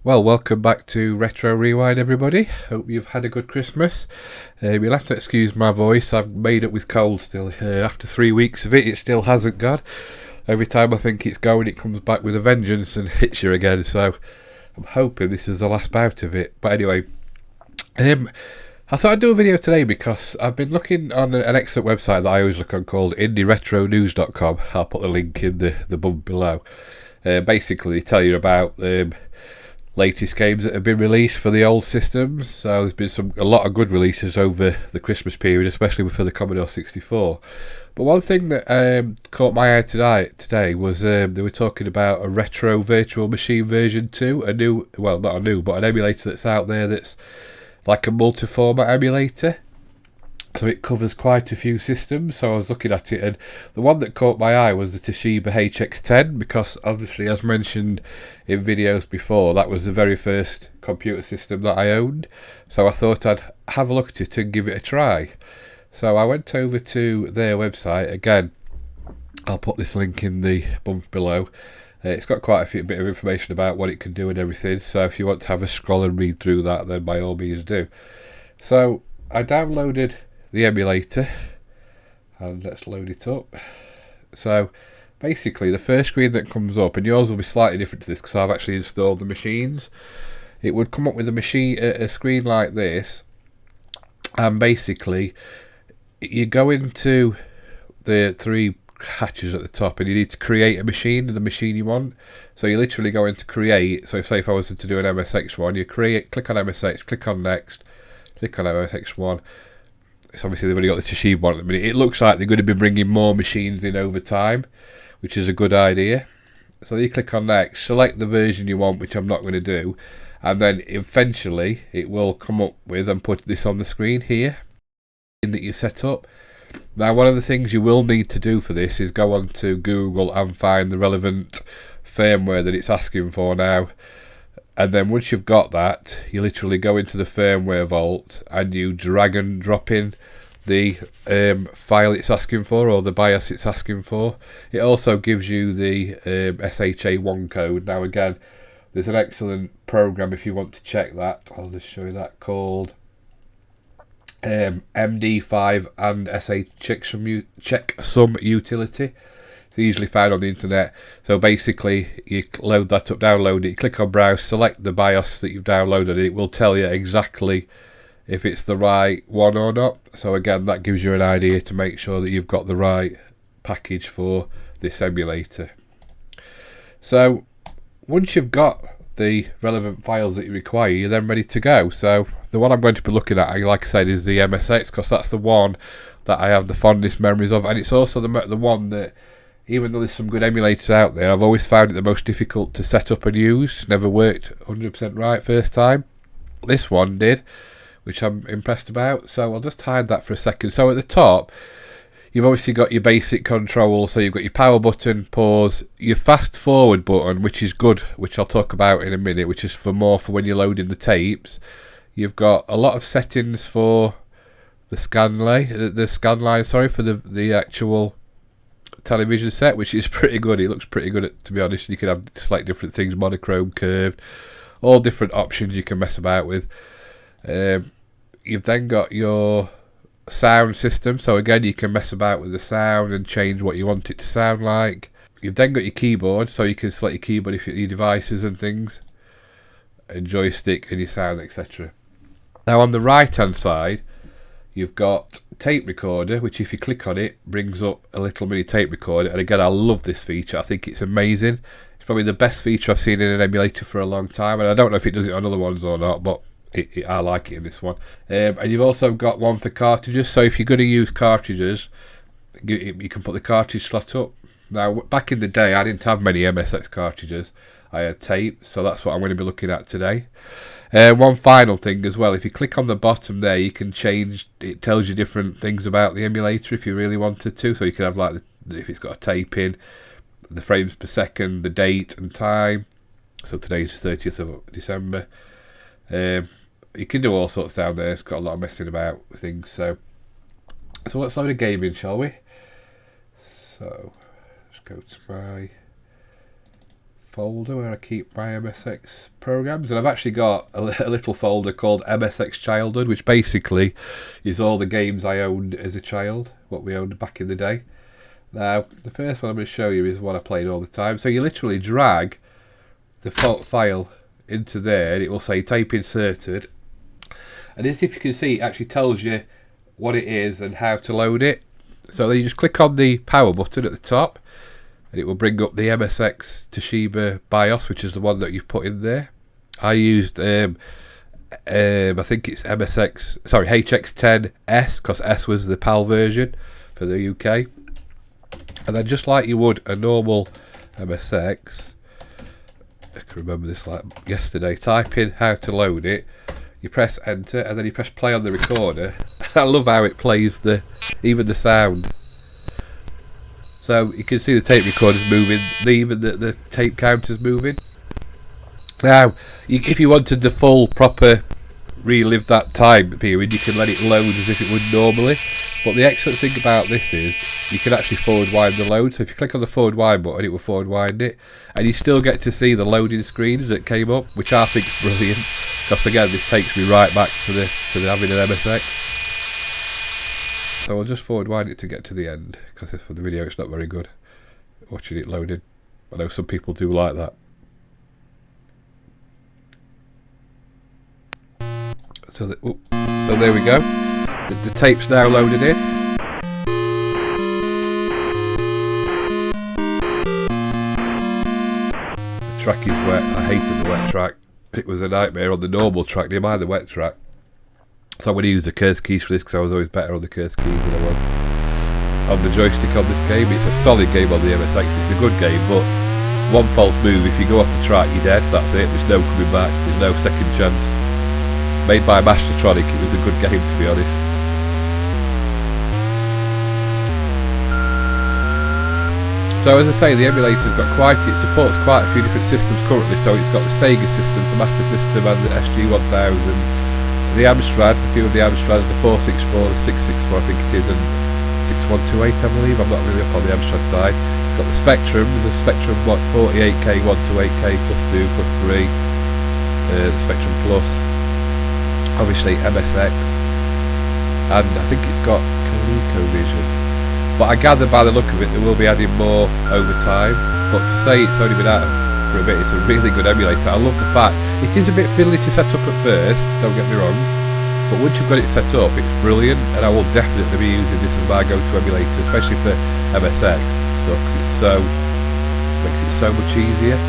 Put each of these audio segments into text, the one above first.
Well, welcome back to Retro Rewind, everybody. Hope you've had a good Christmas. You'll have to excuse my voice. I've made it with cold still. After 3 weeks of it, it still hasn't gone. Every time I think it's going, it comes back with a vengeance and hits you again. So I'm hoping this is the last bout of it. But anyway, I thought I'd do a video today because I've been looking on an excellent website that I always look on called indieretronews.com. I'll put the link in the bump below. Basically, they tell you about latest games that have been released for the old systems. So there's been a lot of good releases over the Christmas period, especially for the Commodore 64. But one thing that caught my eye today was they were talking about a retro virtual machine version 2, not a new, but an emulator that's out there that's like a multi-format emulator. So it covers quite a few systems. So I was looking at it, and the one that caught my eye was the Toshiba HX10, because obviously, as mentioned in videos before, that was the very first computer system that I owned. So I thought I'd have a look at it and give it a try. So I went over to their website. Again, I'll put this link in the bump below. It's got quite a bit of information about what it can do and everything. So if you want to have a scroll and read through that, then by all means do. So I downloaded the emulator, and let's load it up. So basically, the first screen that comes up, and yours will be slightly different to this because I've actually installed the machines. It would come up with a screen like this, and basically you go into the three hatches at the top, and you need to create a machine, the machine you want. So you literally go into create. So if I was to do an MSX one, you click on MSX, click on next, click on MSX one. So obviously they've already got the Toshiba one at the minute. It looks like they're going to be bringing more machines in over time, which is a good idea. So you click on next, select the version you want, which I'm not going to do, and then eventually it will come up with and put this on the screen here that you set up. Now, one of the things you will need to do for this is go on to Google and find the relevant firmware that it's asking for now. And then once you've got that, you literally go into the firmware vault and you drag and drop in the file it's asking for, or the BIOS it's asking for. It also gives you the SHA1 code. Now again, there's an excellent program if you want to check that. I'll just show you that, called MD5 and Checksum Utility. It's easily found on the internet. So basically, you load that up, download it, you click on browse, select the BIOS that you've downloaded, and it will tell you exactly if it's the right one or not. So again, that gives you an idea to make sure that you've got the right package for this emulator. So once you've got the relevant files that you require, you're then ready to go. So the one I'm going to be looking at, like I said, is the MSX, because that's the one that I have the fondest memories of, and it's also the one that, even though there's some good emulators out there, I've always found it the most difficult to set up and use. Never worked 100% right first time. This one did, which I'm impressed about. So I'll just hide that for a second. So at the top, you've obviously got your basic controls. So you've got your power button, pause, your fast forward button, which is good, which I'll talk about in a minute, which is for when you're loading the tapes. You've got a lot of settings for the scan line, for the actual television set, which is pretty good. It looks pretty good, to be honest. You can have slightly different things, monochrome, curved, all different options you can mess about with. You've then got your sound system, so again you can mess about with the sound and change what you want it to sound like. You've then got your keyboard, so you can select your keyboard if your devices and things, and joystick and your sound, etc. Now on the right hand side, you've got tape recorder, which if you click on it brings up a little mini tape recorder. And again, I love this feature. I think it's amazing. It's probably the best feature I've seen in an emulator for a long time, and I don't know if it does it on other ones or not, but I like it in this one. And you've also got one for cartridges, so if you're going to use cartridges, you can put the cartridge slot up. Now back in the day, I didn't have many MSX cartridges. I had tape, so that's what I'm going to be looking at today. One final thing as well, if you click on the bottom there, you can change, it tells you different things about the emulator if you really wanted to. So you can have, like, if it's got a tape in, the frames per second, the date and time. So today's 30th of December. You can do all sorts down there. It's got a lot of messing about with things. So let's load a game in, shall we? So let's go to my folder where I keep my MSX programs, and I've actually got a little folder called MSX Childhood, which basically is all the games I owned as a child, what we owned back in the day. Now, the first one I'm going to show you is what I played all the time. So you literally drag the file into there, and it will say tape inserted. And as if you can see, it actually tells you what it is and how to load it. So then you just click on the power button at the top, and it will bring up the MSX Toshiba BIOS, which is the one that you've put in there. I used, I think it's HX10S, because S was the PAL version for the UK. And then just like you would a normal MSX, I can remember this like yesterday, type in how to load it, you press enter, and then you press play on the recorder. I love how it plays even the sound. So you can see the tape recorder's moving, even the tape counter's moving. Now, if you wanted the full proper relive that time period, you can let it load as if it would normally. But the excellent thing about this is you can actually forward wind the load. So if you click on the forward wind button, it will forward wind it, and you still get to see the loading screens that came up, which I think is brilliant. Because again, this takes me right back to the having an MSX. So I'll just forward wind it to get to the end, because for the video it's not very good watching it loading. I know some people do like that. So there we go. The tape's now loaded in. The track is wet. I hated the wet track. It was a nightmare on the normal track. Never mind the wet track. So I'm going to use the curse keys for this, because I was always better on the curse keys than I was on the joystick on this game. It's a solid game on the MSX. It's a good game, but one false move, if you go off the track, you're dead. That's it. There's no coming back. There's no second chance. Made by Mastertronic, it was a good game, to be honest. So as I say, the emulator's got it supports quite a few different systems currently. So it's got the Sega system, the Master System, and the SG-1000, the Amstrad, a few of the Amstrads, the 464, the 664 I think it is, and 6128 I believe. I'm not really up on the Amstrad side. It's got the Spectrums, the Spectrum 48K, 128K, +2, +3, the Spectrum Plus. Obviously MSX, and I think it's got Colecovision, but I gather by the look of it they will be adding more over time. But to say it's only been out for a bit, it's a really good emulator. I love the fact it is a bit fiddly to set up at first, don't get me wrong, but once you've got it set up it's brilliant, and I will definitely be using this as my go-to emulator, especially for MSX stuff. Makes it so much easier.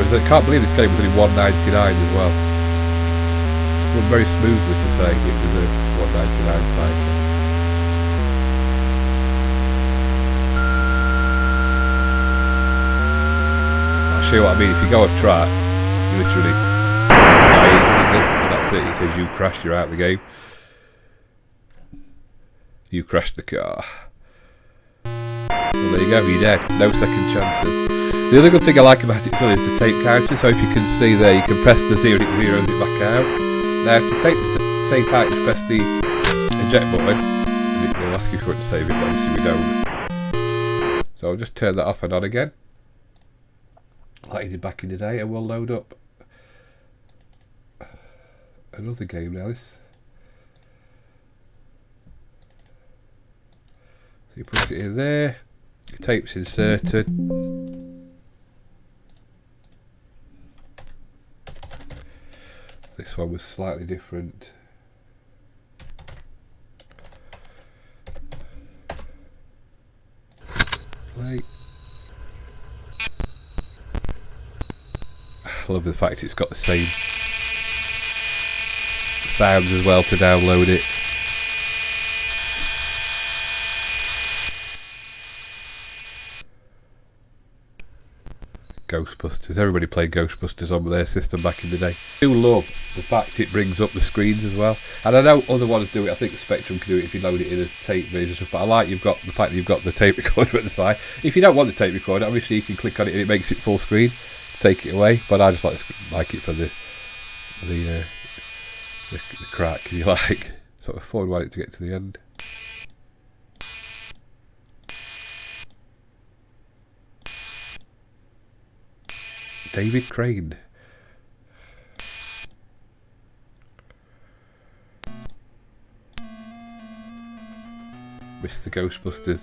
I can't believe this game was only $1.99 as well. It went very smoothly to say it was a $1.99 title. I'll show you what I mean. If you go off track, you literally die instantly, and that's it. It says you crashed, you're out of the game. You crashed the car. Well, there you go, you're dead. No second chances. The other good thing I like about it is the tape counter. So if you can see there, you can press the 0, it zeroes it back out. Now to take the tape out, you press the eject button, and it will ask you if you want to save it, but obviously we don't. So I'll just turn that off and on again, like you did back in the day, and we'll load up another game now. So you put it in there, your tape's inserted. This one was slightly different. Play. I love the fact it's got the same sounds as well to download it. Ghostbusters. Everybody played Ghostbusters on their system back in the day. I do love the fact it brings up the screens as well. And I know other ones do it. I think the Spectrum can do it if you load it in a tape version and stuff. But I like the fact that you've got the tape recorder at the side. If you don't want the tape recorder, obviously you can click on it and it makes it full screen to take it away. But I just like it for the crack, if you like. Sort of forward wind it to get to the end. David Crane. Mr. Ghostbusters.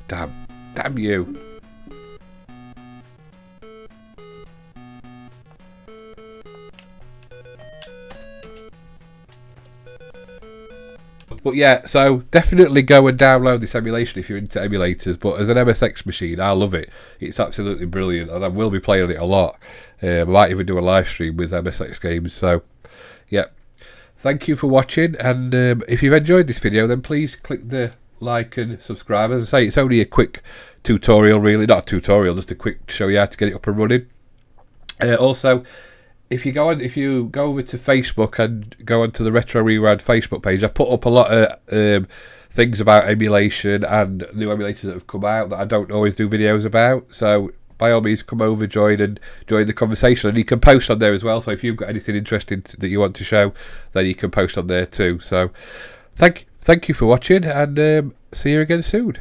Damn you. But yeah, so definitely go and download this emulation if you're into emulators. But as an MSX machine, I love it. It's absolutely brilliant, and I will be playing it a lot. I might even do a live stream with MSX games. So, yeah, thank you for watching. And if you've enjoyed this video, then please click the like and subscribe. As I say, it's only a quick tutorial, really. Not a tutorial, just a quick show you how to get it up and running. Also, if you go over to Facebook and go onto the Retro Rewind Facebook page, I put up a lot of things about emulation and new emulators that have come out that I don't always do videos about. So by all means, come over, join the conversation, and you can post on there as well. So if you've got anything interesting that you want to show, then you can post on there too. So thank you for watching, and see you again soon.